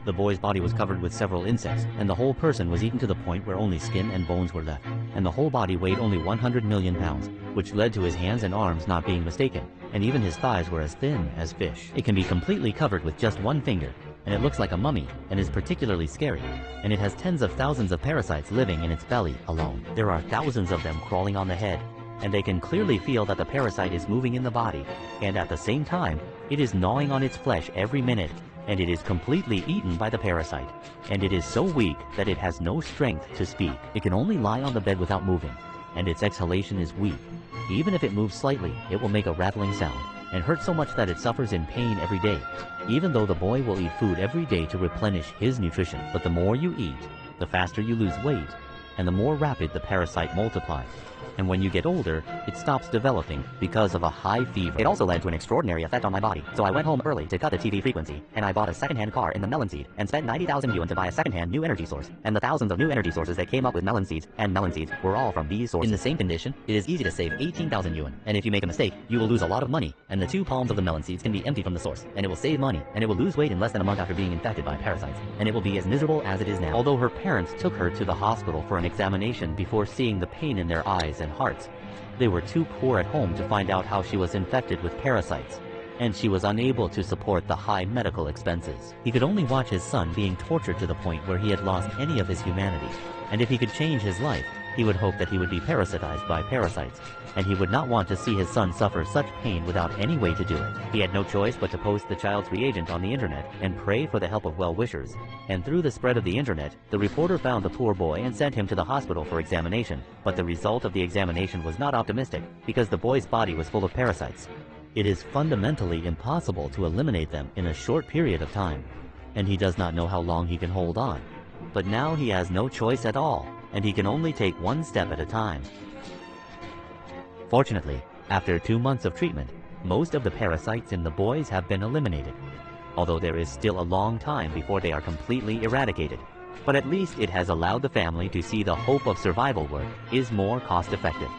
The boy's body was covered with several insects, and the whole person was eaten to the point where only skin and bones were left, and the whole body weighed only 100 million pounds, which led to his hands and arms not being mistaken, and even his thighs were as thin as fish. It can be completely covered with just one finger, and it looks like a mummy, and is particularly scary, and it has tens of thousands of parasites living in its belly alone. There are thousands of them crawling on the head, and they can clearly feel that the parasite is moving in the body, and at the same time, it is gnawing on its flesh every minute, and it is completely eaten by the parasite, and it is so weak that it has no strength to speak. It can only lie on the bed without moving, and its exhalation is weak. Even if it moves slightly, it will make a rattling sound, and hurt so much that it suffers in pain every day, even though the boy will eat food every day to replenish his nutrition. But the more you eat, the faster you lose weight, and the more rapid the parasite multiplies. And when you get older, it stops developing because of a high fever. It also led to an extraordinary effect on my body, so I went home early to cut the TV frequency, and I bought a second-hand car in the melon seed, and spent 90,000 yuan to buy a second-hand new energy source, and the thousands of new energy sources that came up with melon seeds were all from these sources. In the same condition, it is easy to save 18,000 yuan, and if you make a mistake, you will lose a lot of money, and the 2 palms of the melon seeds can be empty from the source, and it will save money, and it will lose weight in less than a month after being infected by parasites, and it will be as miserable as it is now. Although her parents took her to the hospital for an examination before seeing the pain in their eyes and hearts, they were too poor at home to find out how she was infected with parasites, and she was unable to support the high medical expenses. He could only watch his son being tortured to the point where he had lost any of his humanity, and if he could change his life, he would hope that he would be parasitized by parasites, and he would not want to see his son suffer such pain without any way to do it. He had no choice but to post the child's reagent on the internet and pray for the help of well-wishers, and through the spread of the internet, the reporter found the poor boy and sent him to the hospital for examination, but the result of the examination was not optimistic, because the boy's body was full of parasites. It is fundamentally impossible to eliminate them in a short period of time, and he does not know how long he can hold on. But now he has no choice at all, and he can only take one step at a time. Fortunately, after 2 months of treatment, most of the parasites in the boys have been eliminated, although there is still a long time before they are completely eradicated. But at least it has allowed the family to see the hope of survival work is more cost-effective.